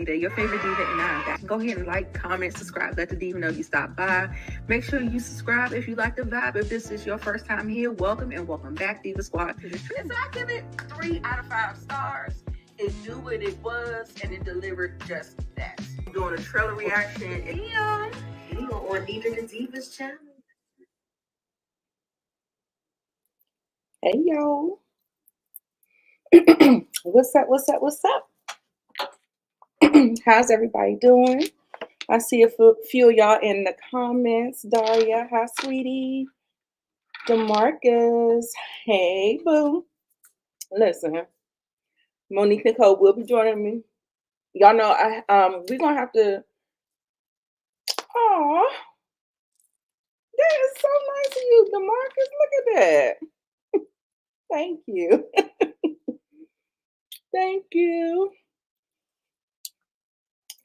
Nita, your favorite diva, and I'm back. Go ahead and like, comment, subscribe. Let the diva know you stopped by. Make sure you subscribe if you like the vibe. If this is your first time here, welcome and welcome back, Diva Squad. So I give it 3 out of 5 stars. It knew what it was, and it delivered just that. I'm doing a trailer reaction. And on Nita the Diva's channel. Hey yo. What's up? How's everybody doing? I see a few of y'all in the comments. Daria, hi sweetie. DeMarcus, hey boo. Listen, Monique Nicole will be joining me. Y'all know we're gonna have to. Aw, that is so nice of you, DeMarcus. Look at that. Thank you. Thank you.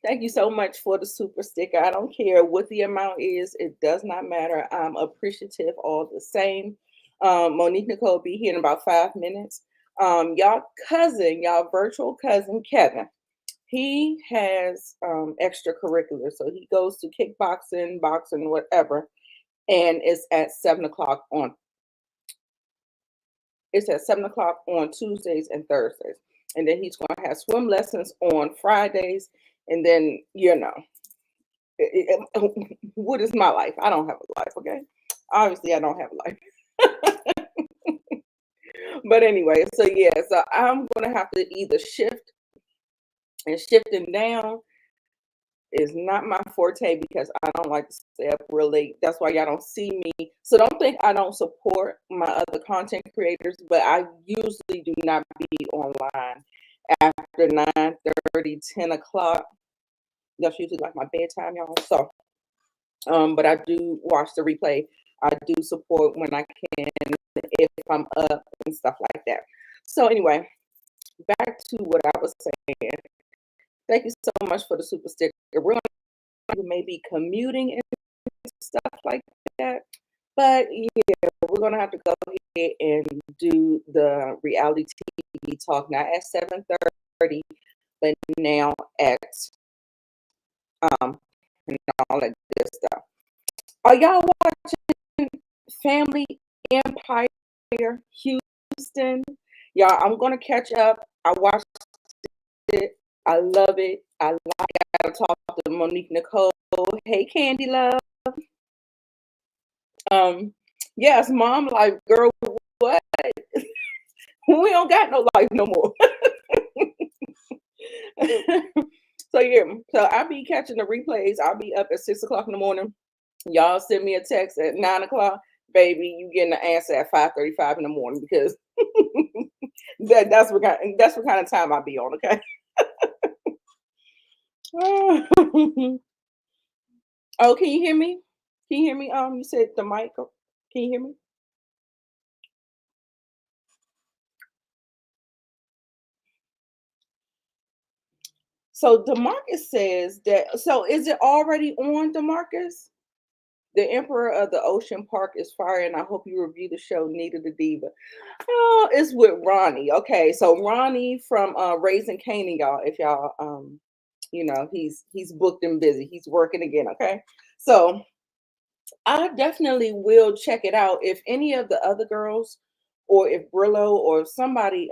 Thank you so much for the super sticker. I don't care what the amount is. It does not matter. I'm appreciative all the same. Monique Nicole will be here in about 5 minutes. Y'all virtual cousin, Kevin, he has extracurricular. So he goes to kickboxing, boxing, whatever. And it's at 7 o'clock on Tuesdays and Thursdays. And then he's going to have swim lessons on Fridays. And then, what is my life? I don't have a life, okay? Obviously, I don't have a life. But anyway, so I'm going to have to either shift, and shifting down is not my forte because I don't like to stay up real late. That's why y'all don't see me. So don't think I don't support my other content creators, but I usually do not be online after 9:30, 10 o'clock. That's usually like my bedtime, y'all. So, but I do watch the replay. I do support when I can if I'm up and stuff like that. So anyway, back to what I was saying. Thank you so much for the super sticker. We're gonna maybe commuting and stuff like that, but yeah, we're gonna have to go ahead and do the reality TV talk not at 7:30, but now at and all that good stuff. Are y'all watching Family Empire Houston? Y'all, I'm gonna catch up. I watched it. I love it. I gotta talk to Monique Nicole. Hey, Candy Love. Yes, mom, like, girl, what? We don't got no life no more. So I'll be catching the replays. I'll be up at 6 o'clock in the morning. Y'all send me a text at 9 o'clock, baby. You getting the answer at 5:35 in the morning because that's what kind of time I'll be on. Okay. Oh, can you hear me? Can you hear me? You said the mic. Can you hear me? So DeMarcus says that. So is it already on, DeMarcus? The Emperor of the Ocean Park is fire, and I hope you review the show Nita the Diva. Oh, it's with Ronnie. Okay, so Ronnie from Raising Canaan, y'all. If y'all he's booked and busy. He's working again. Okay, so I definitely will check it out. If any of the other girls, or if Brillo or somebody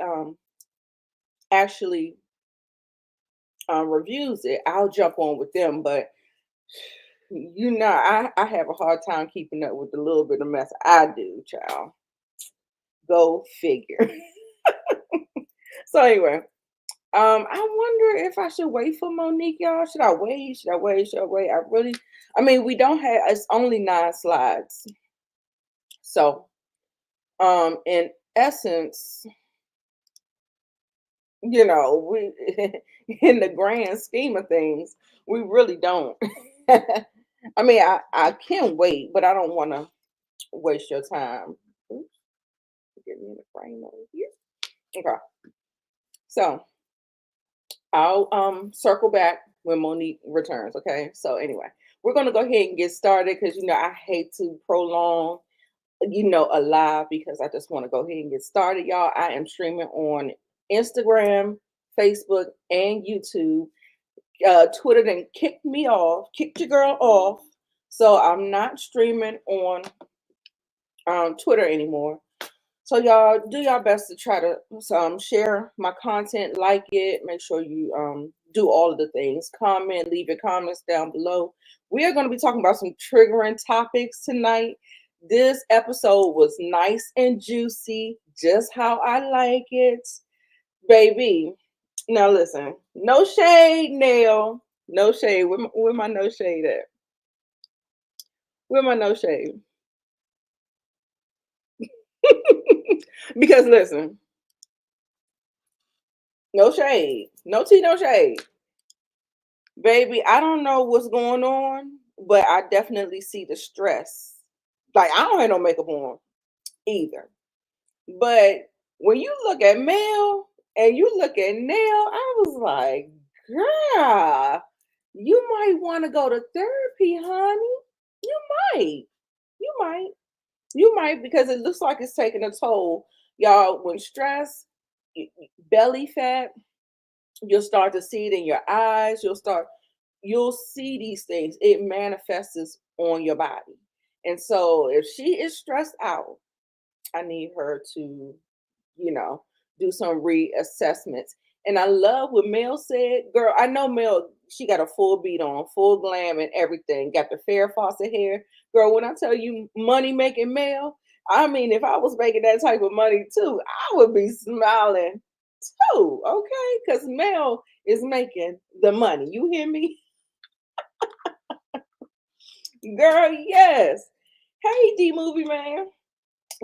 actually reviews it, I'll jump on with them. But I have a hard time keeping up with the little bit of mess I do, child. Go figure. So anyway, I wonder if I should wait for Monique, y'all. Should I wait? We don't have, it's only 9 slides. So, in essence, we in the grand scheme of things, we really don't. I can wait, but I don't want to waste your time. Oops, get me in the frame over here. Okay. So I'll circle back when Monique returns. Okay. So anyway, we're gonna go ahead and get started because I hate to prolong a live because I just want to go ahead and get started, y'all. I am streaming on Instagram, Facebook, and YouTube. Twitter then kicked me off, kicked your girl off. So I'm not streaming on Twitter anymore. So y'all do your best to try to share my content, like it, make sure you do all of the things. Comment, leave your comments down below. We are going to be talking about some triggering topics tonight. This episode was nice and juicy, just how I like it. Baby, now listen, no shade, Nail. No shade. Where my no shade at? Where my no shade? Because listen, no shade. No tea, no shade. Baby, I don't know what's going on, but I definitely see the stress. Like, I don't have no makeup on either. But when you look at Mel and you look at Nail, I was like, girl, you might want to go to therapy, honey. You might. You might. You might, because it looks like it's taking a toll. Y'all, when stress, belly fat, you'll start to see it in your eyes. You'll see these things. It manifests on your body. And so if she is stressed out, I need her to, do some reassessments. And I love what Mel said. Girl, I know Mel, she got a full beat on, full glam and everything. Got the Farrah Fawcett hair. Girl, when I tell you money making Mel, I mean, if I was making that type of money too, I would be smiling too, okay? Because Mel is making the money. You hear me? Girl, yes. Hey, D Movie Man.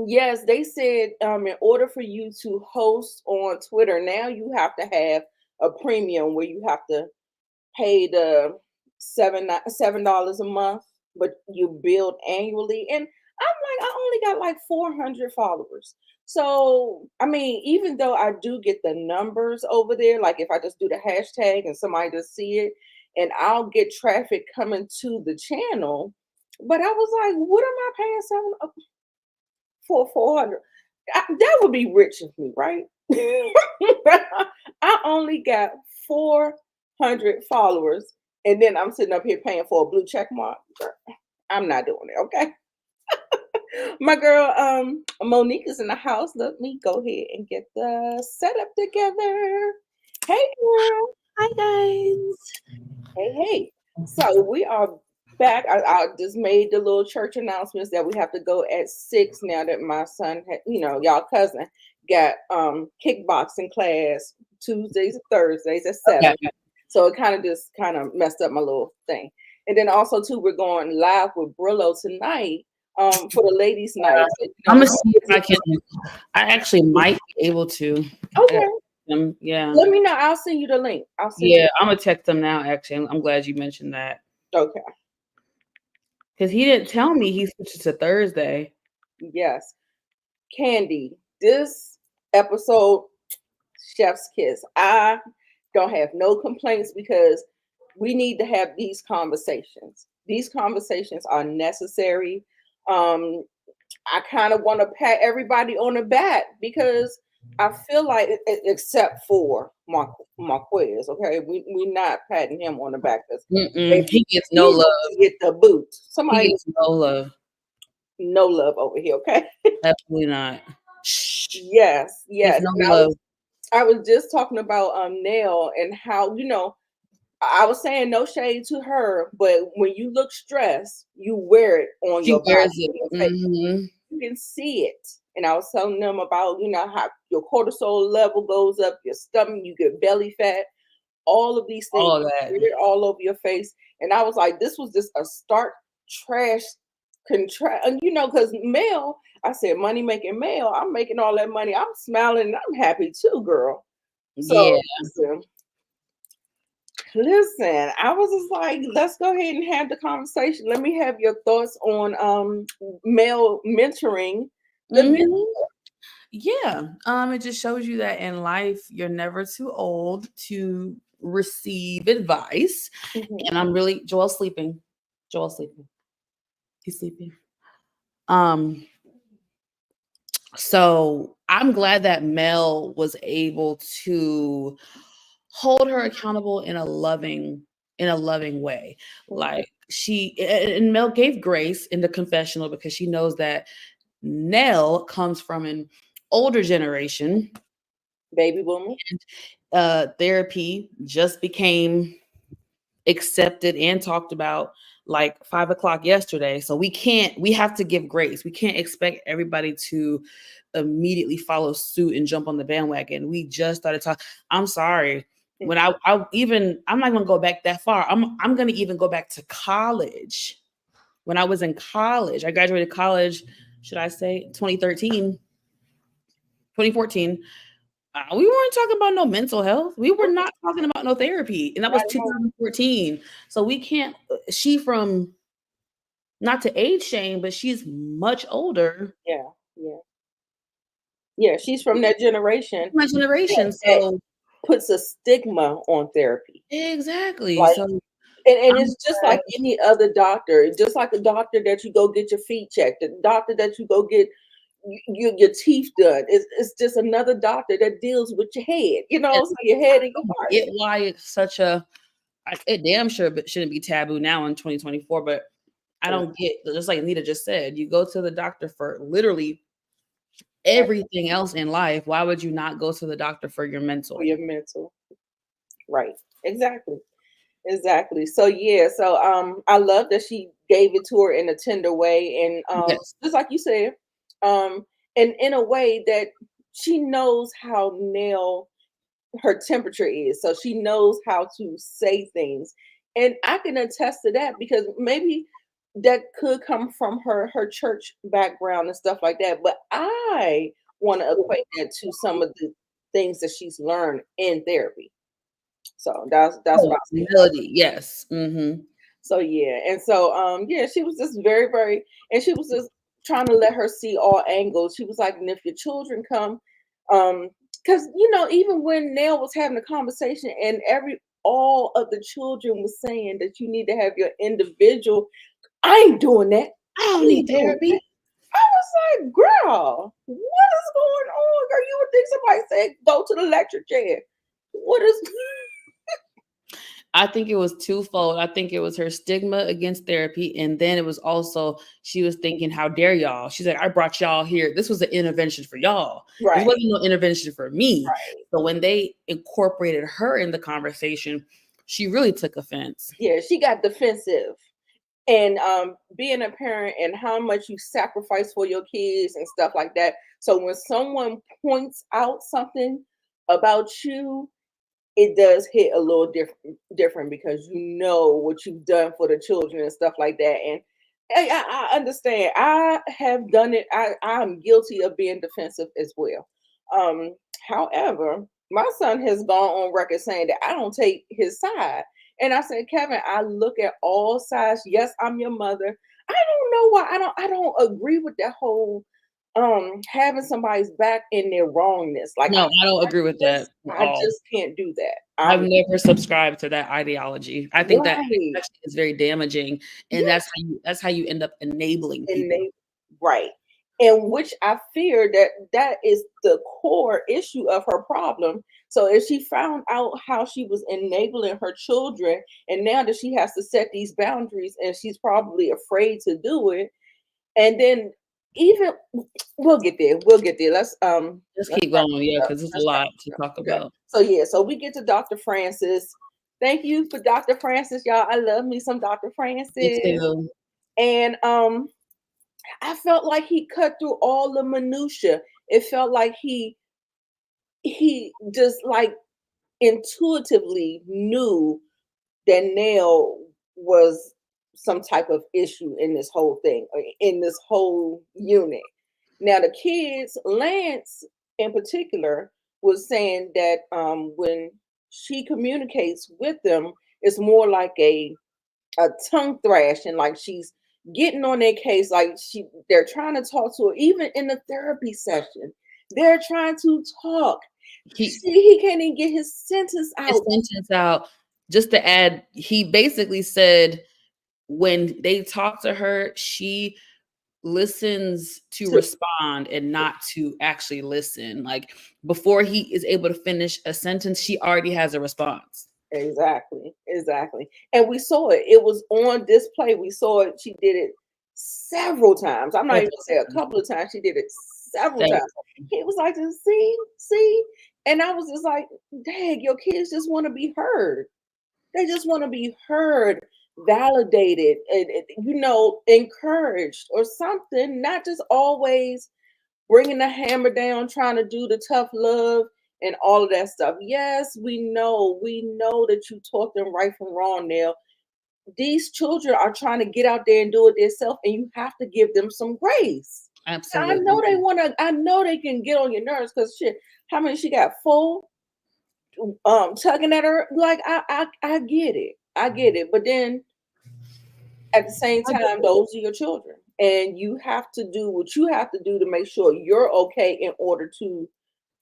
Yes, they said in order for you to host on Twitter, now you have to have a premium where you have to pay the $7 a month, but you build annually. And I'm like, I only got like 400 followers. So I mean, even though I do get the numbers over there, like if I just do the hashtag and somebody just see it, and I'll get traffic coming to the channel. But I was like, what am I paying seven for 400? That would be rich of me, right? I only got 400 followers, and then I'm sitting up here paying for a blue check mark. Girl, I'm not doing it, okay? My girl, Monique is in the house. Let me go ahead and get the setup together. Hey, girl. Hi guys. Hey. So we are back. I just made the little church announcements that we have to go at 6 now that my son had, y'all cousin got kickboxing class Tuesdays and Thursdays at 7. Okay. So it kind of messed up my little thing. And then also too, we're going live with Brillo tonight for the ladies' night. So, I'm gonna see if I can. I actually might be able to. Okay. Yeah. Let me know. I'll send you the link. I'm gonna text them now. Actually, I'm glad you mentioned that. Okay. Because he didn't tell me he switched to Thursday. Yes. Candy, this episode, chef's kiss. I don't have no complaints because we need to have these conversations. These conversations are necessary. I kind of want to pat everybody on the back because I feel like, except for Marquez, okay, we're not patting him on the back because he gets no love. Get the boot. He gets no love. No love over here, okay? Absolutely not. Yes. No love. I was just talking about Nell and how, I was saying no shade to her, but when you look stressed, you wear it on your body. Mm-hmm. You can see it. And I was telling them about, how your cortisol level goes up, your stomach, you get belly fat, all of these things, all that all over your face. And I was like, this was just a stark trash contract. And because Mel, I said, money making Mel, I'm making all that money. I'm smiling and I'm happy too, girl. So listen, I was just like, let's go ahead and have the conversation. Let me have your thoughts on male mentoring. Yeah. It just shows you that in life you're never too old to receive advice. Mm-hmm. And I'm really Joel's sleeping. He's sleeping. So I'm glad that Mel was able to hold her accountable in a loving way. Like and Mel gave grace in the confessional because she knows that Nell comes from an older generation, baby boomer. Therapy just became accepted and talked about like 5 o'clock yesterday. So we have to give grace. We can't expect everybody to immediately follow suit and jump on the bandwagon. We just started talking. I'm sorry. When I'm not gonna go back that far. I'm gonna even go back to college. When I was in college, I graduated college, should I say 2013, 2014. We weren't talking about no mental health. We were not talking about no therapy. And that was 2014. So we can't, she from, not to age shame, but she's much older. Yeah. Yeah, she's from that generation. My generation. That puts a stigma on therapy. Exactly. Like, so and it's just like any other doctor, just like a doctor that you go get your feet checked, the doctor that you go get your teeth done. It's just another doctor that deals with your head, so your head and your heart. Why it's such it damn sure shouldn't be taboo now in 2024, but I don't get, just like Nita just said, you go to the doctor for literally everything else in life. Why would you not go to the doctor for your mental? For your mental. Right. Exactly. So yeah, I love that she gave it to her in a tender way, and just like you said, and in a way that she knows how Nell, her temperature is, so she knows how to say things, and I can attest to that because maybe that could come from her church background and stuff like that, but I want to equate that to some of the things that she's learned in therapy. So that's what I'm saying. Yes. Mm-hmm. So yeah, and so yeah, she was just very, very, and she was just trying to let her see all angles. She was like, and if your children come, because even when Nell was having a conversation and all of the children was saying that you need to have your individual, I ain't doing that. I don't need therapy. I was like, girl, what is going on? Girl, you would think somebody said go to the lecture chair. What is I think it was twofold. I think it was her stigma against therapy. And then it was also, she was thinking, how dare y'all? She's like, I brought y'all here. This was an intervention for y'all. Right. It wasn't no intervention for me. Right. So when they incorporated her in the conversation, she really took offense. Yeah, she got defensive. And being a parent and how much you sacrifice for your kids and stuff like that. So when someone points out something about you, it does hit a little different because you know what you've done for the children and stuff like that. And I understand. I have done it. I'm guilty of being defensive as well. However, my son has gone on record saying that I don't take his side. And I said, Kevin, I look at all sides. Yes, I'm your mother. I don't know why I don't agree with that whole having somebody's back in their wrongness. Like, no, I don't agree with that. I just can't do that. I've never subscribed to that ideology. I think that actually is very damaging, and that's how you end up enabling people. Right. And which I fear that is the core issue of her problem. So if she found out how she was enabling her children, and now that she has to set these boundaries, and she's probably afraid to do it, and then even we'll get there. Let's keep going, yeah, because there's a lot to talk about. So yeah, so we get to Dr. Francis. Thank you for Dr. Francis, y'all. I love me some Dr. Francis. Me too. And I felt like he cut through all the minutia. It felt like he just like intuitively knew that Nell was some type of issue in this whole thing, in this whole unit. Now the kids, Lance in particular, was saying that when she communicates with them, it's more like a tongue thrashing, like she's getting on their case, like they're trying to talk to her. Even in the therapy session, they're trying to talk. He can't even get his sentence out. Just to add, he basically said when they talked to her, she listens to respond and not to actually listen. Like before he is able to finish a sentence, she already has a response. Exactly. And we saw it. It was on display. We saw it. She did it several times. I'm not even gonna say a couple of times. She did it several times. He was like, see. And I was just like, dang, your kids just want to be heard. They just want to be heard, validated, and encouraged or something, not just always bringing the hammer down, trying to do the tough love and all of that stuff. Yes, we know that you taught them right from wrong now. These children are trying to get out there and do it themselves, and you have to give them some grace. Absolutely. I know they want to, I know they can get on your nerves because shit, how many she got? 4 tugging at her. Like I get it. I get it. But then at the same time, those are your children. And you have to do what you have to do to make sure you're okay in order to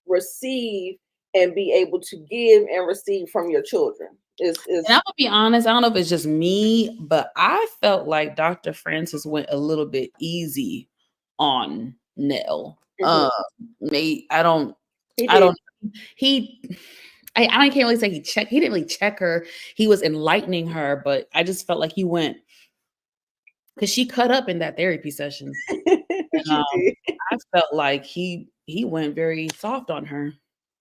receive and be able to give and receive from your children. And I'm gonna be honest, I don't know if it's just me, but I felt like Dr. Francis went a little bit easy on Nell. I don't can't really say he didn't really check her. He was enlightening her, but I just felt like he went because she cut up in that therapy session. And, I felt like he went very soft on her.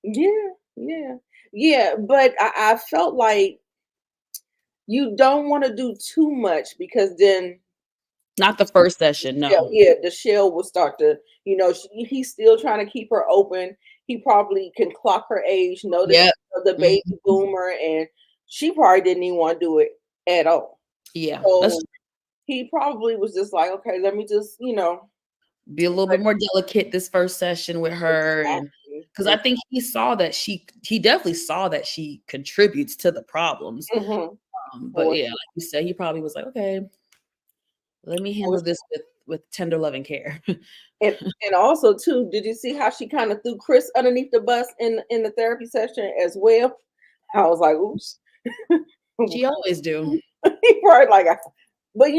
Yeah. But I felt like you don't want to do too much because then not the first session, no. The shell will start to, he's still trying to keep her open. He probably can clock her age, know that the baby boomer, and she probably didn't even want to do it at all. Yeah. So he probably was just like, okay, let me just, be a little bit more delicate this first session with her. And because I think he definitely saw that she contributes to the problems. But yeah, like you said, he probably was like, okay, let me handle this with tender loving care. and also too, did you see how she kind of threw Chris underneath the bus in the therapy session as well? I was like, oops. She always do. He probably like, but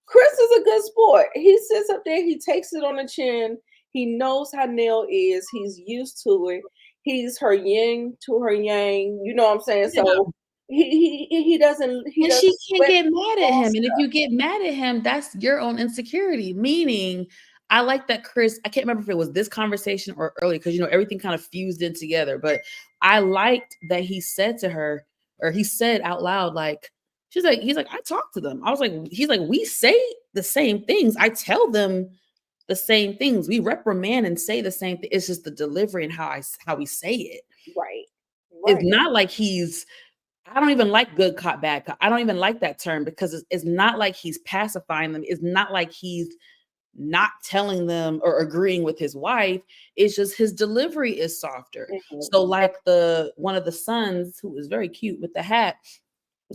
Chris is a good sport. He sits up there, he takes it on the chin. He knows how Nell is. He's used to it. He's her yin to her yang. You know what I'm saying? Yeah. So he doesn't. And she can't get mad at him. And if you get mad at him, that's your own insecurity. Meaning, I like that Chris. I can't remember if it was this conversation or earlier because everything kind of fused in together. But I liked that he said to her, or he said out loud, like, he's like, I talked to them. I was like, he's like, we say the same things. I tell them the same things. We reprimand and say the same thing. It's just the delivery and how we say it. Right. It's not like I don't even like good cop, bad cop. I don't even like that term because it's not like he's pacifying them. It's not like he's not telling them or agreeing with his wife. It's just his delivery is softer. So like one of the sons who was very cute with the hat,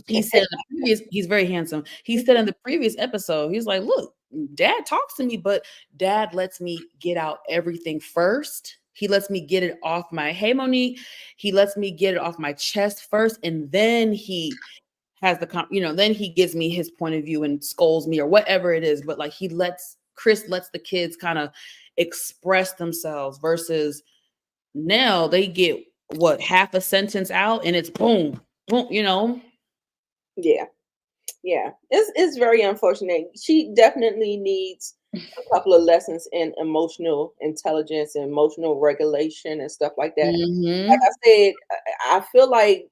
he said in the previous, he's very handsome. He said in the previous episode, he's like, look, dad talks to me, but dad lets me get out everything first. He lets me get it off hey, Monique, he lets me get it off my chest first. And then he has then he gives me his point of view and scolds me or whatever it is. But like Chris lets the kids kind of express themselves versus now they get half a sentence out and it's boom, boom, Yeah. It's very unfortunate. She definitely needs a couple of lessons in emotional intelligence and emotional regulation and stuff like that. Like I said, I feel like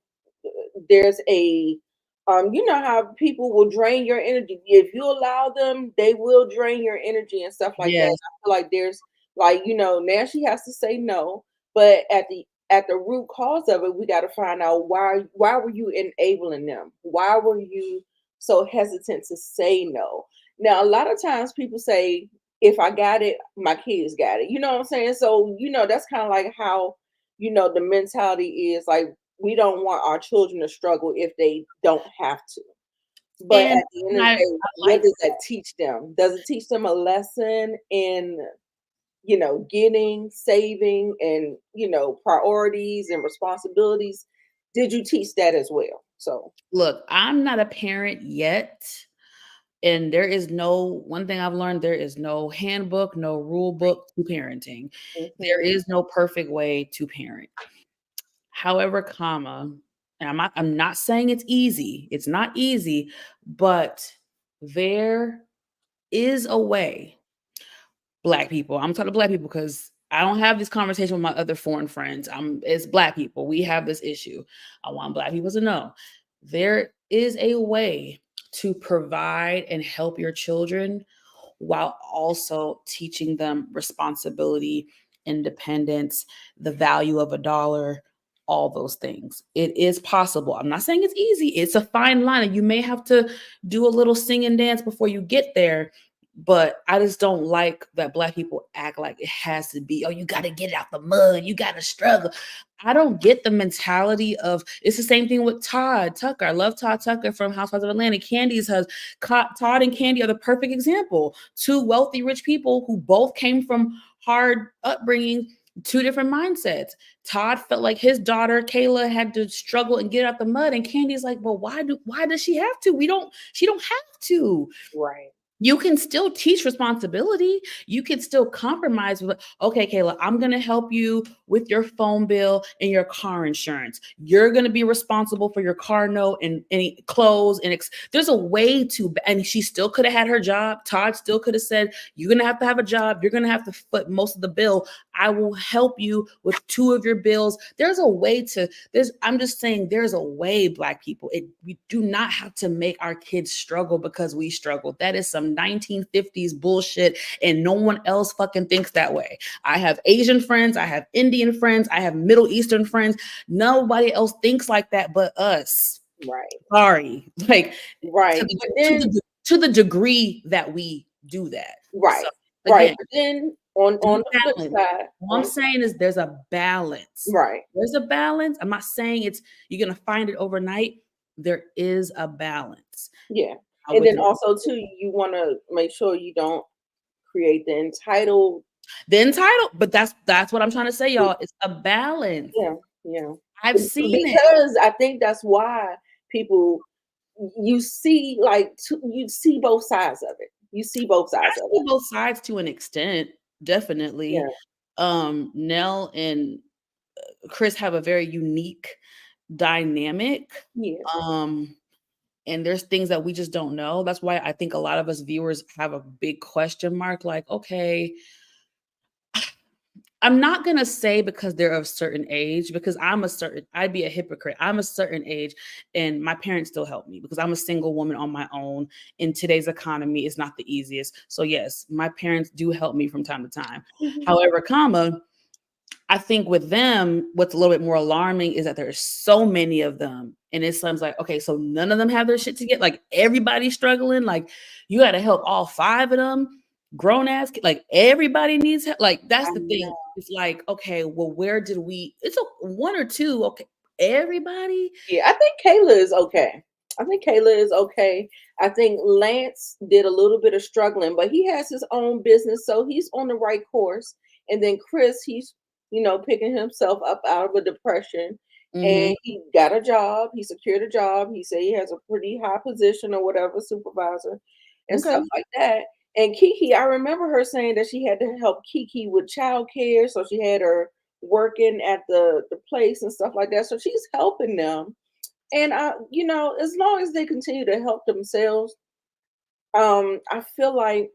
there's a how people will drain your energy. If you allow them, they will drain your energy and stuff like that. I feel like there's now she has to say no, but at the root cause of it, we got to find out why were you enabling them? Why were you so hesitant to say no? Now, a lot of times people say, if I got it, my kids got it. You know what I'm saying? So, that's kind of like how, the mentality is like, we don't want our children to struggle if they don't have to. But at the end of the day, what does that teach them? Does it teach them a lesson in, getting, saving, and, priorities and responsibilities? Did you teach that as well? So look, I'm not a parent yet, And there is no, one thing I've learned, there is no handbook, no rule book to parenting. There is no perfect way to parent. However, and I'm not saying it's easy. It's not easy, but there is a way. Black people. I'm talking to Black people because I don't have this conversation with my other foreign friends. It's Black people. We have this issue. I want Black people to know there is a way to provide and help your children while also teaching them responsibility, independence, the value of a dollar, all those things. It is possible. I'm not saying it's easy. It's a fine line, and you may have to do a little sing and dance before you get there. But I just don't like that Black people act like it has to be, oh, you got to get it out the mud. You got to struggle. I don't get the mentality of, it's the same thing with Todd Tucker. I love Todd Tucker from Housewives of Atlanta. Candy's husband. Todd and Candy are the perfect example. Two wealthy, rich people who both came from hard upbringing, two different mindsets. Todd felt like his daughter, Kayla, had to struggle and get out the mud. And Candy's like, well, why does she have to? She don't have to. Right. You can still teach responsibility. You can still compromise with, okay, Kayla, I'm going to help you with your phone bill and your car insurance. You're going to be responsible for your car note and any clothes. And there's a way to, and she still could have had her job. Todd still could have said, you're going to have a job. You're going to have to foot most of the bill. I will help you with 2 of your bills. There's a way I'm just saying there's a way, Black people. We do not have to make our kids struggle because we struggle. That is some 1950s bullshit, and no one else fucking thinks that way. I have Asian friends, I have Indian friends, I have Middle Eastern friends. Nobody else thinks like that but us. Right. Sorry. Like, right. To the degree that we do that. Right. So, again, right. But then on the flip side, all I'm saying is there's a balance. Right. There's a balance. I'm not saying you're going to find it overnight. There is a balance. Yeah. And then also too, you want to make sure you don't create the entitled. But that's what I'm trying to say, y'all. It's a balance. Yeah. I've seen it because I think that's why people, you see both sides of it. You see both sides of it. Both sides to an extent, definitely. Yeah. Nell and Chris have a very unique dynamic. Yeah. And there's things that we just don't know. That's why I think a lot of us viewers have a big question mark. Like, okay, I'm not going to say because they're of a certain age, because I'd be a hypocrite. I'm a certain age and my parents still help me because I'm a single woman on my own. In today's economy, it's not the easiest. So yes, my parents do help me from time to time. Mm-hmm. However, I think with them, what's a little bit more alarming is that there's so many of them. And it sounds like, okay, so none of them have their shit together. Like everybody's struggling. Like you got to help all 5 of them. Grown ass, like everybody needs help. Like that's the thing. It's like, okay, well, it's 1 or 2. Okay, everybody. Yeah, I think Kayla is okay. I think Lance did a little bit of struggling, but he has his own business, so he's on the right course. And then Chris, he's picking himself up out of a depression. Mm-hmm. And he got a job. He secured a job. He said he has a pretty high position or whatever, supervisor and stuff like that. And Kiki, I remember her saying that she had to help Kiki with childcare. So she had her working at the place and stuff like that. So she's helping them. And as long as they continue to help themselves, I feel like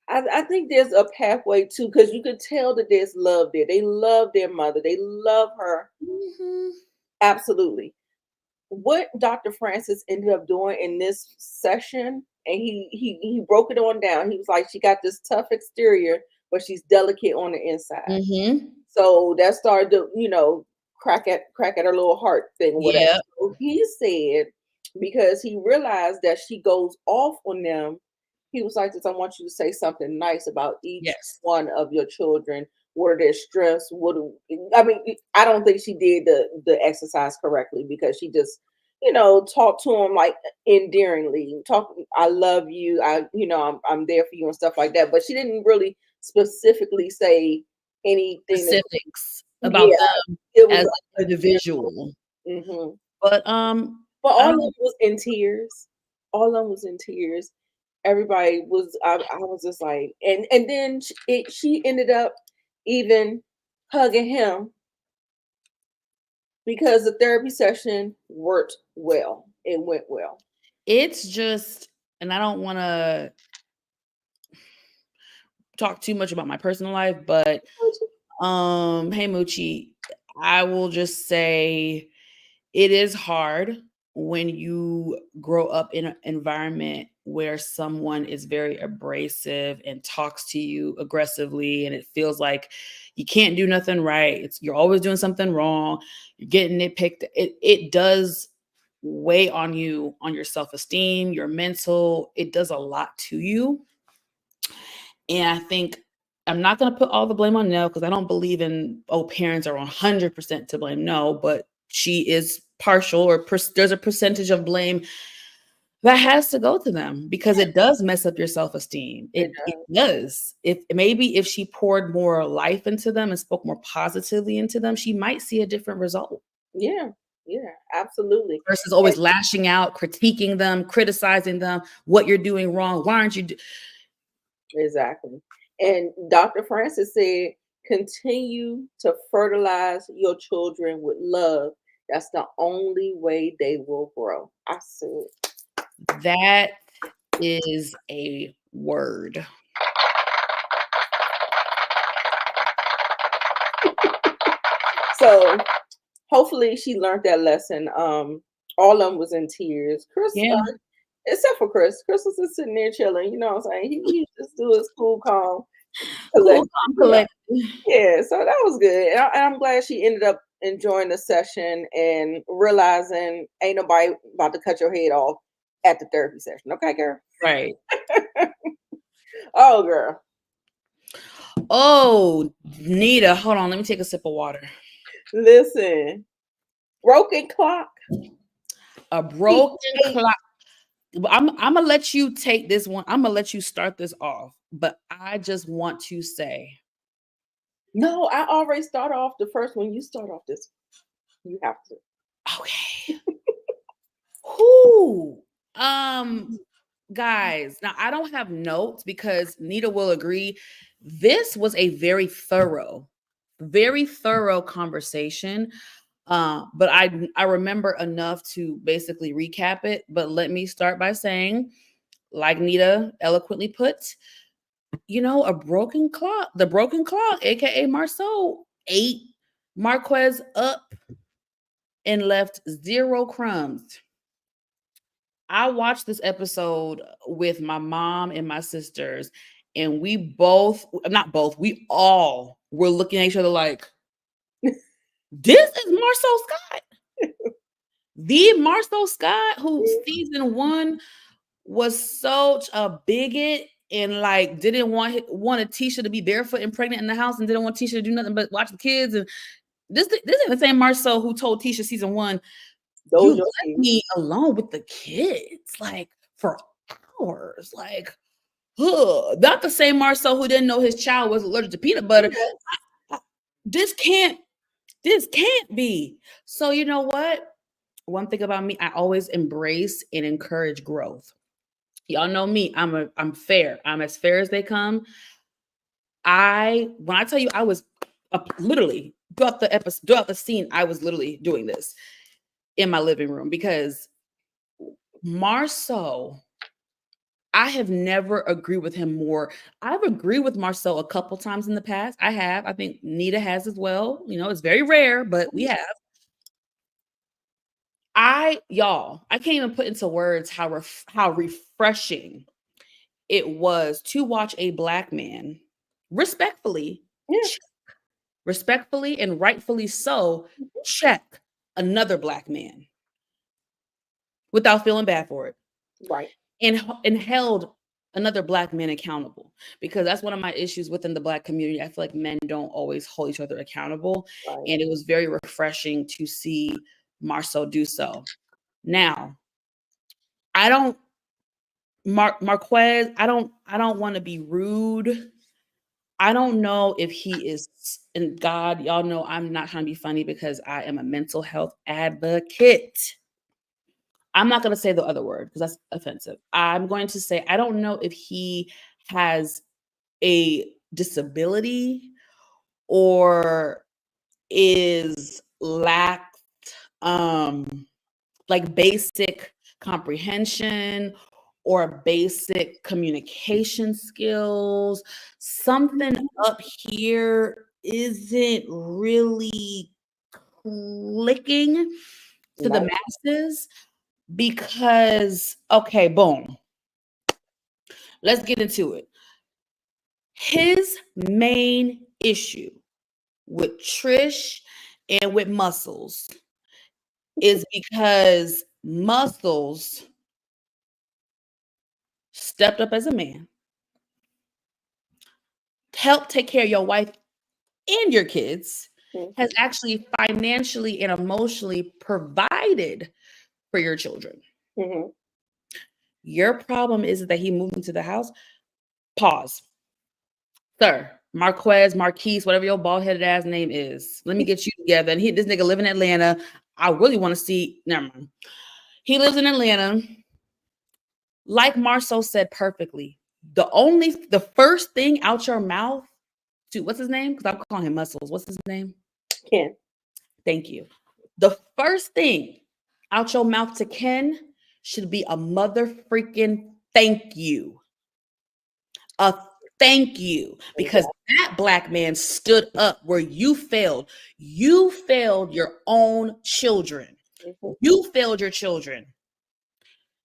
I think there's a pathway too, because you could tell that there's love there. They love their mother. They love her. Mm-hmm. Absolutely. What Dr. Francis ended up doing in this session, and he broke it on down. He was like, she got this tough exterior, but she's delicate on the inside. Mm-hmm. So that started to, crack at her little heart thing. Whatever. Yeah. So he said, because he realized that she goes off on them, he was like, I want you to say something nice about each one of your children. What are their strengths? I don't think she did the exercise correctly, because she just, talked to him like endearingly. I love you. I'm there for you and stuff like that. But she didn't really specifically say anything specifics about them as an individual. Mm-hmm. But Well, all of them was in tears. All of them was in tears. Everybody was. I was just like, and then she ended up even hugging him because the therapy session worked well. It went well. It's just, and I don't want to talk too much about my personal life, but hey Moochie, I will just say it is hard when you grow up in an environment where someone is very abrasive and talks to you aggressively, and it feels like you can't do nothing right. You're always doing something wrong. You're getting nitpicked. It does weigh on you, on your self-esteem, your mental. It does a lot to you. And I think I'm not going to put all the blame on Nell because I don't believe in, parents are 100% to blame. No, but she is partial, or there's a percentage of blame that has to go to them because it does mess up your self-esteem. It does. If she poured more life into them and spoke more positively into them, she might see a different result. Yeah, absolutely. Versus always lashing out, critiquing them, criticizing them, what you're doing wrong. Why aren't you Exactly. And Dr. Francis said, continue to fertilize your children with love. That's the only way they will grow. I said, that is a word. So hopefully she learned that lesson. All of them was in tears. Chris, except for Chris. Chris was just sitting there chilling. You know what I'm saying? He just do his cool, calm. Collect. Yeah, so that was good. And I'm glad she ended up enjoying the session and realizing ain't nobody about to cut your head off at the therapy session. Okay, girl? Right. Oh, girl. Oh, Nita, hold on. Let me take a sip of water. Listen, broken clock. A broken clock. I'm gonna let you take this one. I'm gonna let you start this off, but I just want to say, no, I already start off the first one. You start off this one. You have to. Okay. Who? Guys, now I don't have notes because Nita will agree. This was a very thorough conversation. But I remember enough to basically recap it. But let me start by saying, like Nita eloquently put, the broken clock, aka Marceau, ate Marquez up and left 0 crumbs. I watched this episode with my mom and my sisters, and we all were looking at each other like, this is Marceau Scott. The Marceau Scott, who season 1 was such a bigot and like didn't want Tisha to be barefoot and pregnant in the house and didn't want Tisha to do nothing but watch the kids. And this isn't the same Marceau who told Tisha season 1, you left me alone with the kids like for hours. Like, not the same Marceau who didn't know his child was allergic to peanut butter. This can't be. So you know what? One thing about me, I always embrace and encourage growth. Y'all know me. I'm fair. I'm as fair as they come. When I tell you I was literally throughout the scene, I was literally doing this in my living room because Marceau, I have never agreed with him more. I've agreed with Marceau a couple times in the past. I have. I think Nita has as well. It's very rare, but we have. I can't even put into words how refreshing it was to watch a Black man respectfully and rightfully so check another Black man without feeling bad for it. Right. And held another Black man accountable, because that's one of my issues within the Black community. I feel like men don't always hold each other accountable. Right. And it was very refreshing to see Marceau do so. Now, Marquez, I don't want to be rude. I don't know if he is, and God, y'all know I'm not trying to be funny because I am a mental health advocate. I'm not going to say the other word because that's offensive. I'm going to say, I don't know if he has a disability or is lacked like basic comprehension or basic communication skills. Something up here isn't really clicking to the masses because, okay, boom. Let's get into it. His main issue with Trish and with Muscles is because Muscles stepped up as a man, helped take care of your wife and your kids, has actually financially and emotionally provided for your children. Mm-hmm. Your problem is that he moved into the house. Pause. Sir, Marquise, whatever your bald-headed ass name is. Let me get you together. And this nigga live in Atlanta. I really want to see. Never mind. He lives in Atlanta. Like Marceau said perfectly. The first thing out your mouth to what's his name? Because I'm calling him Muscles. What's his name? Ken. Thank you. The first thing out your mouth to Ken should be a mother freaking thank you. A thank you. Because that black man stood up where you failed. You failed your own children. Mm-hmm. You failed your children.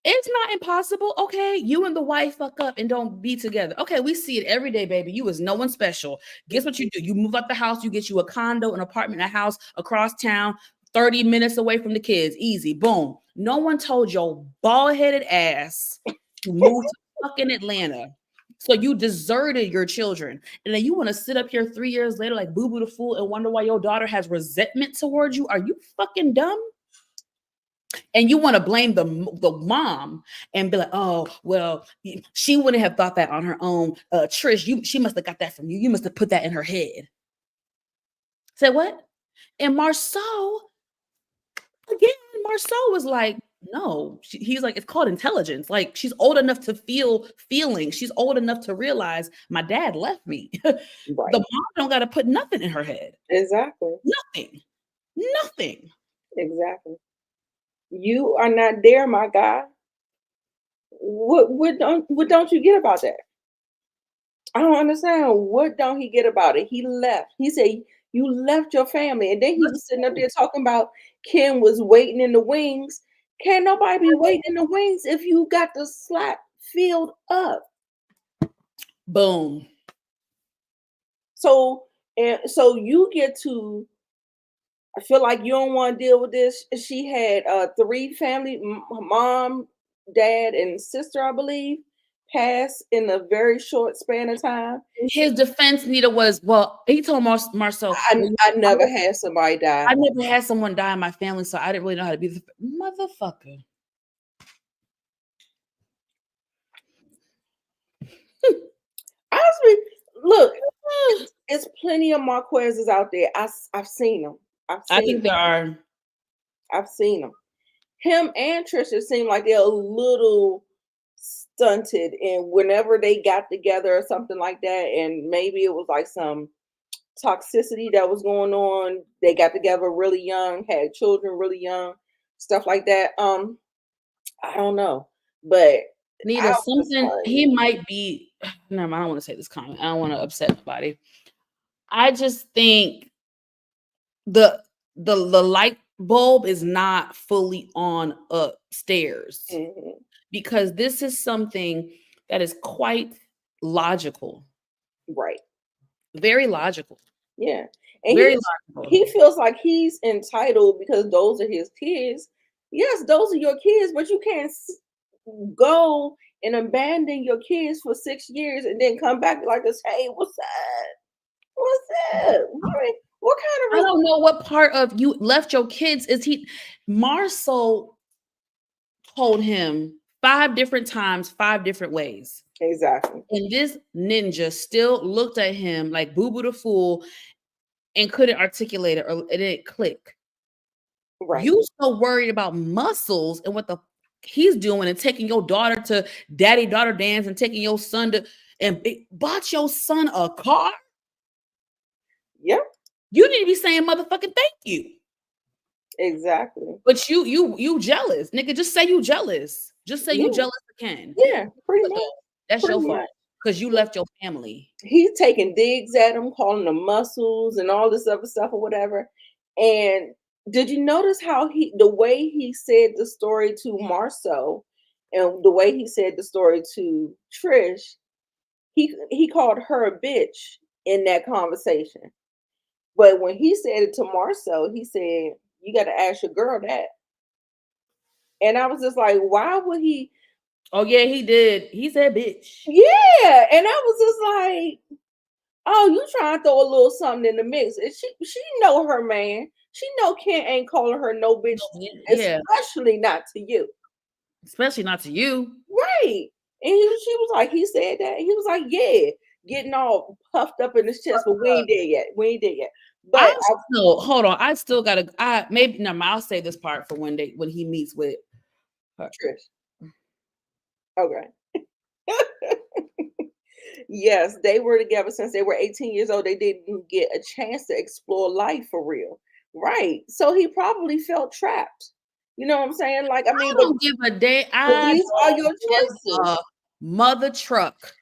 It's not impossible. Okay, you and the wife fuck up and don't be together. Okay, we see it every day, baby. You was no one special. Guess what you do? You move out the house, you get you a condo, an apartment, a house across town, 30 minutes away from the kids. Easy, boom. No one told your bald-headed ass to move to fucking Atlanta. So you deserted your children. And then you want to sit up here 3 years later like Boo Boo the Fool and wonder why your daughter has resentment towards you? Are you fucking dumb? And you want to blame the mom and be like, oh, well, she wouldn't have thought that on her own. Trish, she must have got that from you. You must have put that in her head. Say what? And Marceau was like, no. He's like, it's called intelligence. Like, she's old enough to feel feelings. She's old enough to realize my dad left me. Right. The mom don't got to put nothing in her head. Exactly. Nothing. Exactly. You are not there, my guy. What don't you get about that? I don't understand. What don't he get about it? He left. He said you left your family, and then he was sitting up there talking about Ken was waiting in the wings. Can't nobody be waiting in the wings if you got the slap filled up. Boom. So you get to. I feel like you don't want to deal with this. She had 3 family, mom, dad, and sister, I believe, pass in a very short span of time. His defense, Nita, was, well, he told Marceau, I never had somebody die. I never had someone die in my family, so I didn't really know how to be the motherfucker. Honestly, look, it's plenty of Marquezes out there. I've seen them. I think there are. I've seen them. Him and Trisha seem like they're a little stunted, and whenever they got together or something like that, and maybe it was like some toxicity that was going on. They got together really young, had children really young, stuff like that. I don't know, but Nita, he might be. No, I don't want to say this comment. I don't want to upset nobody. I just think the light bulb is not fully on upstairs, because this is something that is quite logical. Right. Very logical. Yeah. And he feels like he's entitled because those are his kids. Yes, those are your kids, but you can't go and abandon your kids for 6 years and then come back like this. Hey, what's that? What's that? What kind of? I don't know what part of you left your kids. Is he? Marceau told him 5 different times, 5 different ways. Exactly. And this ninja still looked at him like Boo Boo the Fool and couldn't articulate it, or it didn't click. Right. You so worried about Muscles and what the he's doing and taking your daughter to daddy-daughter dance and taking your son to and bought your son a car. Yep. You need to be saying motherfucking thank you. Exactly. But you jealous, nigga. Just say you jealous. Just say you jealous again. Yeah, pretty much. That's Pretty your fault much. because you left your family. He's taking digs at him, calling them muscles and all this other stuff or whatever. And did you notice how the way he said the story to Marceau and the way he said the story to Trish, he called her a bitch in that conversation. But when he said it to Marceau, he said, "You got to ask your girl that." And I was just like, why would he? Oh yeah, he did. He said bitch. Yeah. And I was just like, oh, you trying to throw a little something in the mix. And she know her man. She know Ken ain't calling her no bitch, Yeah. especially not to you. Especially not to you. Right. And she was like, he said that. He was like, yeah, getting all puffed up in his chest, but we ain't there yet. We ain't there yet. But hold on. I still gotta I'll say this part for when he meets with her. Trish. Okay. Yes, they were together since they were 18 years old. They didn't get a chance to explore life for real. Right. So he probably felt trapped. You know what I'm saying? Like, I mean, I don't give a damn. These are your choices. Mother truck.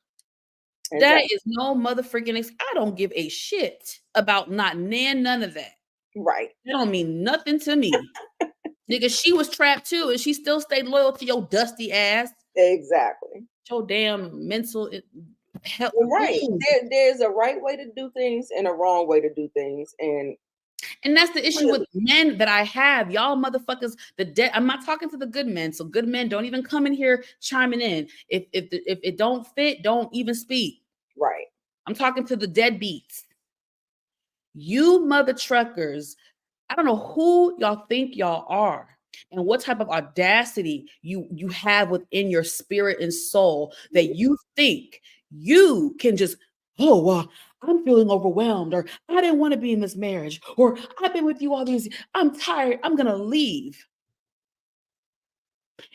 Exactly. That is no mother freaking. I don't give a shit about none of that. Right. That don't mean nothing to me. Nigga, she was trapped too, and she still stayed loyal to your dusty ass. Exactly. Your damn mental health. Right. There's a right way to do things and a wrong way to do things. And that's the issue with men that I have. Y'all motherfuckers, I'm not talking to the good men. So good men don't even come in here chiming in. If it don't fit, don't even speak. Right. I'm talking to the deadbeats. You mother truckers, I don't know who y'all think y'all are and what type of audacity you have within your spirit and soul that you think you can just, I'm feeling overwhelmed, or I didn't want to be in this marriage, or I've been with you all these, I'm tired, I'm gonna leave.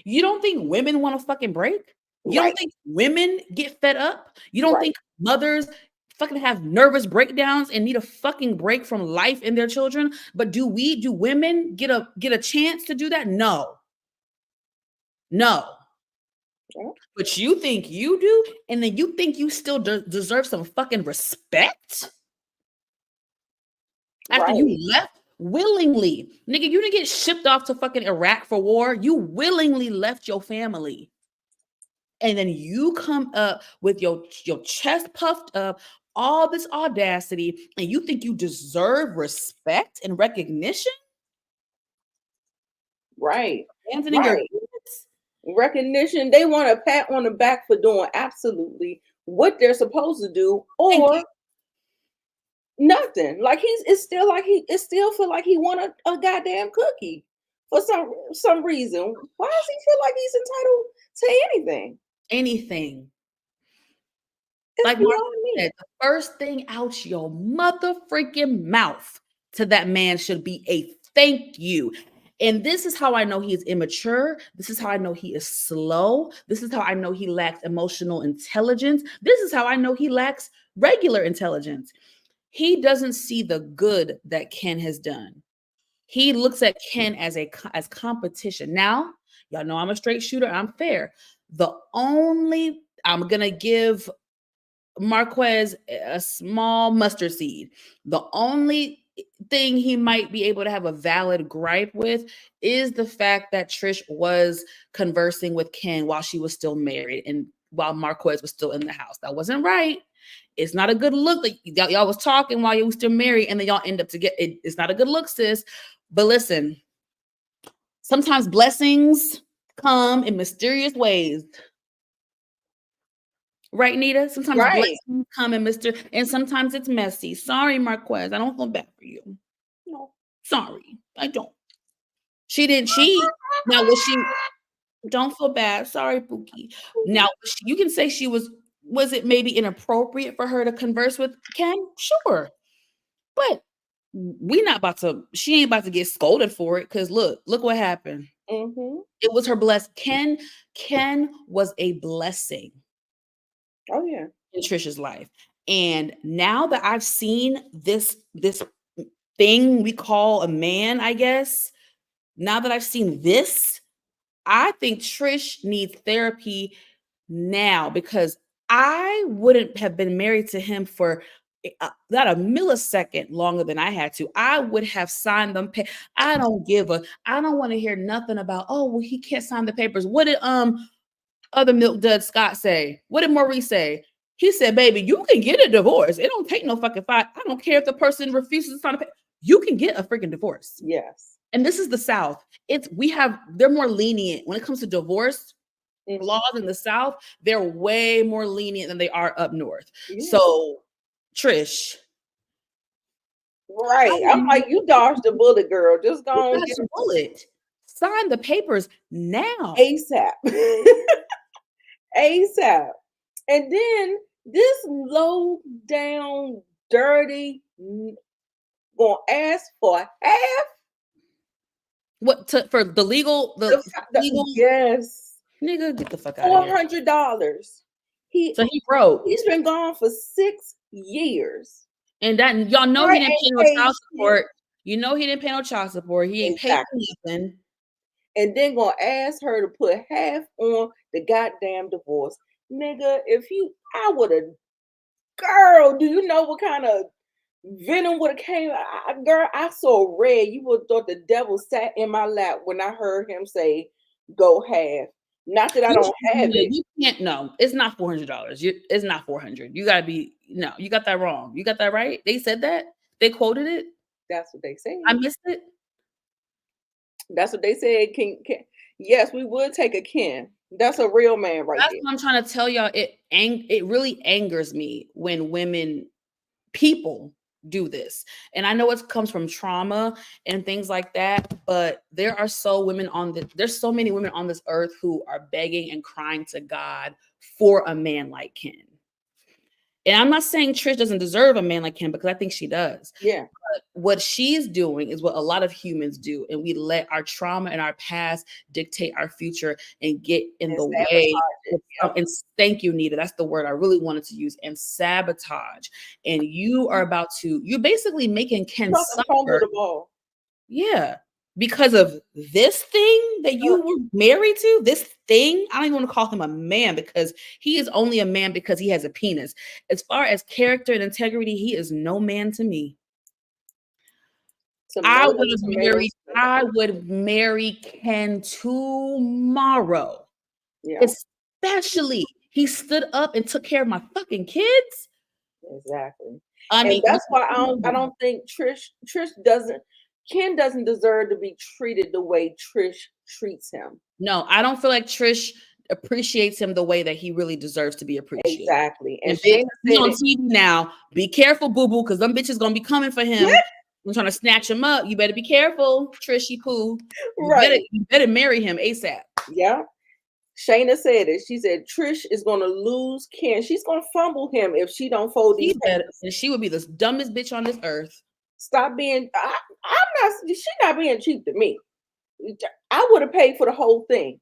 You don't think women want to fucking break? You don't think women get fed up? You don't think mothers fucking have nervous breakdowns and need a fucking break from life and their children? But do women get a chance to do that? No. But you think you do, and then you think you still deserve some fucking respect after you left willingly. Nigga, you didn't get shipped off to fucking Iraq for war. You willingly left your family. And then you come up with your chest puffed up, all this audacity, and you think you deserve respect and recognition? Right. Right. Recognition. They want a pat on the back for doing absolutely what they're supposed to do, or nothing. Like it still feel like he want a goddamn cookie for some reason. Why does he feel like he's entitled to anything? Anything. Like Mark said, the first thing out your mother freaking mouth to that man should be a thank you. And this is how I know he's immature. This is how I know he is slow. This is how I know he lacks emotional intelligence. This is how I know he lacks regular intelligence. He doesn't see the good that Ken has done. He looks at Ken as competition. Now, y'all know I'm a straight shooter. I'm fair. I'm going to give Marquez a small mustard seed. The only thing he might be able to have a valid gripe with is the fact that Trish was conversing with Ken while she was still married and while Marquez was still in the house. That wasn't right. It's not a good look. Like, y'all was talking while you were still married and then y'all end up it's not a good look, sis. But listen, sometimes blessings come in mysterious ways. Right, Nita? Sometimes blessings come and sometimes it's messy. Sorry, Marquez. I don't feel bad for you. No. Sorry. I don't. She didn't cheat. Now, don't feel bad. Sorry, Pookie. Now, you can say was it maybe inappropriate for her to converse with Ken? Sure. But she ain't about to get scolded for it because look what happened. Mm-hmm. It was her blessed. Ken was a blessing Oh yeah. in Trisha's life. And now that I've seen this thing we call a man, I guess, now that I've seen this, I think Trish needs therapy now, because I wouldn't have been married to him for not a millisecond longer than I had to. I would have signed them. I don't want to hear nothing about, oh, well, he can't sign the papers. What did other Milk Dud Scott say? What did Maurice say? He said, baby, you can get a divorce. It don't take no fucking fight. I don't care if the person refuses to sign the paper. You can get a freaking divorce. Yes. And this is the South. They're more lenient when it comes to divorce laws in the South. They're way more lenient than they are up north. Yeah. So, Trish, right? I'm like, you dodged the bullet, girl. Just go on, get a bullet. Sign the papers now, ASAP. ASAP. And then this low down, dirty, gonna ask for half. For the legal, legal? Yes, nigga, get the fuck out of here. $400. So he broke. He's been gone for 6 years, and that y'all know he didn't pay no child support. You know he didn't pay no child support. He ain't paid nothing. And then gonna ask her to put half on the goddamn divorce, nigga. I would have, girl. Do you know what kind of venom would have came? Girl, I saw red. You would have thought the devil sat in my lap when I heard him say, "Go half." Not that I don't have it. You can't. No, it's not $400. It's not 400. You gotta be. No, you got that wrong. You got that right. They said that. They quoted it. That's what they said. I missed it. That's what they said. Yes, we would take a Ken. That's a real man, right? That's there. what I'm trying to tell y'all. It really angers me when people do this. And I know it comes from trauma and things like that, but there's so many women on this earth who are begging and crying to God for a man like Ken. And I'm not saying Trish doesn't deserve a man like him, because I think she does. Yeah. But what she's doing is what a lot of humans do. And we let our trauma and our past dictate our future and get in the way. And thank you, Nita. That's the word I really wanted to use. And sabotage. And you're basically making Ken suffer. The ball. Yeah. Because of this thing that you were married to, this thing. I don't even want to call him a man, because he is only a man because he has a penis. As far as character and integrity, he is no man to me. I would marry Ken tomorrow. Yeah. Especially he stood up and took care of my fucking kids. Exactly. And that's why I don't think Ken doesn't deserve to be treated the way Trish treats him. No, I don't feel like Trish appreciates him the way that he really deserves to be appreciated. Exactly. And he's on TV now. Be careful, boo-boo, because them bitches gonna be coming for him. I'm trying to snatch him up. You better be careful, Trishy Poo. You better marry him ASAP. Yeah. Shayna said it. She said Trish is gonna lose Ken. She's gonna fumble him if she don't fold these papers. And she would be the dumbest bitch on this earth. Stop being. She's not being cheap to me. I would have paid for the whole thing.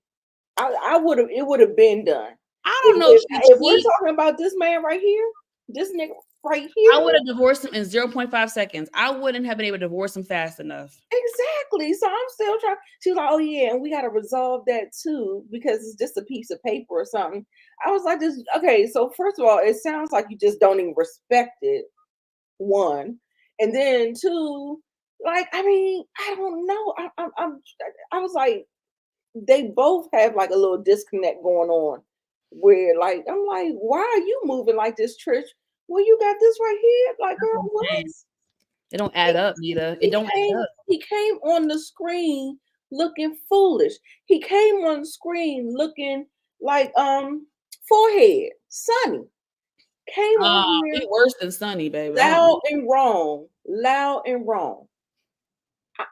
I would have. It would have been done. I don't know if we're talking about this man right here, this nigga right here. I would have divorced him in 0.5 seconds. I wouldn't have been able to divorce him fast enough. Exactly. So I'm still trying. She was like, "Oh yeah, and we got to resolve that too because it's just a piece of paper or something." I was like, "This okay." So first of all, it sounds like you just don't even respect it. One, and then two, like I mean, I don't know. I was like, they both have like a little disconnect going on, where like I'm like, why are you moving like this, Trish? Well, you got this right here, like girl, what? It don't add up, Nita. It don't add up. He came on the screen looking foolish. He came on the screen looking like forehead, Sunny. Came on here worse than Sunny, baby. Loud and wrong.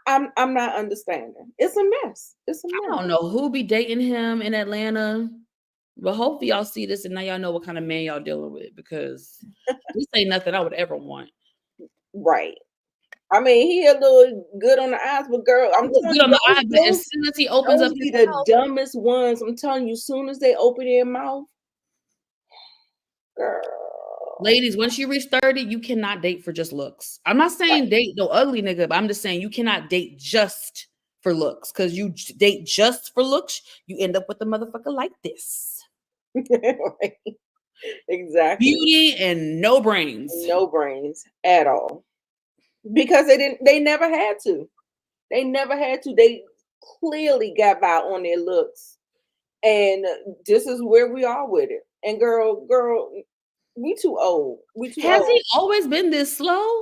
I'm not understanding. It's a mess. It's a mess. I don't know who be dating him in Atlanta, but hopefully y'all see this and now y'all know what kind of man y'all dealing with, because this ain't nothing I would ever want. Right. I mean, he a little good on the eyes, but girl, I'm telling Good on you, the eye, but as soon as he opens up those be his the mouth, dumbest ones. I'm telling you, soon as they open their mouth, girl. ladies, once you reach 30, you cannot date for just looks. I'm not saying date no ugly nigga, but I'm just saying you cannot date just for looks. Because you date just for looks, you end up with a motherfucker like this. Right. Exactly. Beauty and no brains. No brains at all. Because they never had to. They never had to. They clearly got by on their looks. And this is where we are with it. And girl, we too old. We too Has old. he always been this slow?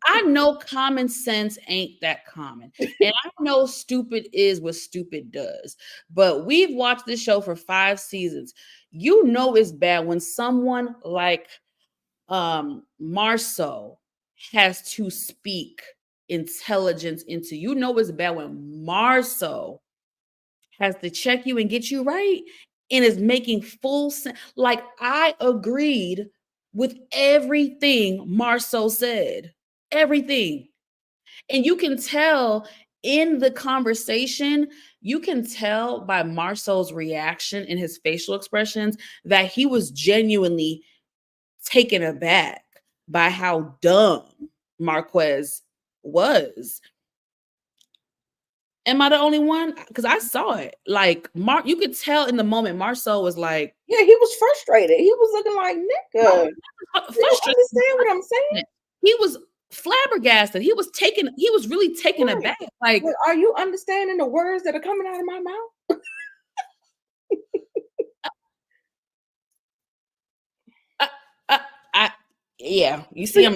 I know common sense ain't that common. And I know stupid is what stupid does. But we've watched this show for 5 seasons. You know it's bad when someone like Marceau has to speak intelligence into you. Know it's bad when Marceau has to check you and get you right and is making full sense. Like I agreed with everything Marceau said. Everything. And you can tell in the conversation, you can tell by Marceau's reaction and his facial expressions that he was genuinely taken aback by how dumb Marquez was. Am I the only one? Because I saw it. Like you could tell in the moment Marceau was like, yeah, he was frustrated. He was looking like, nigga, you don't understand what I'm saying? He was flabbergasted. He was really taken aback. Like, but are you understanding the words that are coming out of my mouth? Yeah, you see,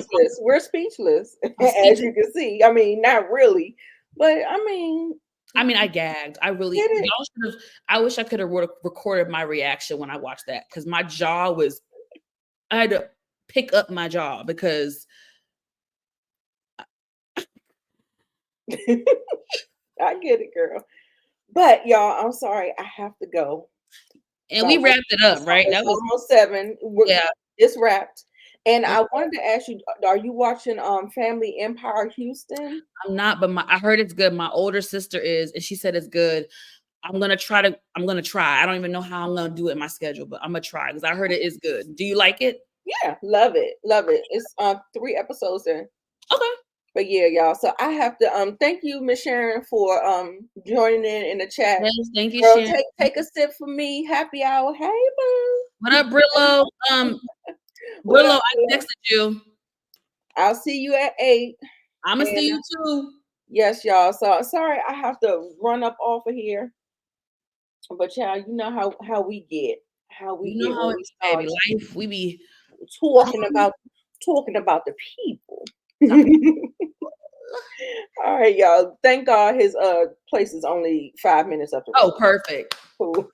we're speechless, as you can see. I mean, not really, but I mean, I gagged. I really, y'all should have. I wish I could have recorded my reaction when I watched that because my jaw was. I had to pick up my jaw because. I get it, girl. But y'all, I'm sorry, I have to go. And we wrapped it up, right? That was almost 7. Yeah, it's wrapped. And I wanted to ask you, are you watching Family Empire Houston? I'm not, but I heard it's good. My older sister is, and she said it's good. I'm gonna try. I don't even know how I'm gonna do it in my schedule, but I'm gonna try because I heard it is good. Do you like it? Yeah, love it. It's 3 episodes in. Okay. But yeah, y'all. So I have to thank you, Miss Sharon, for joining in the chat. Yes, thank you, Girl, Sharon. take a sip for me. Happy hour. Hey, boo. What up, Brillo? Brillo, I texted you. I'll see you at 8. I'm gonna see you too. Yes, y'all. So sorry, I have to run up off of here. But y'all, you know how we get. How we get when we start baby life. We be talking about the people. All right, y'all. Thank God his place is only 5 minutes up the road. Oh, perfect. Cool.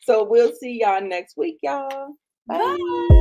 So we'll see y'all next week, y'all. Bye. Bye.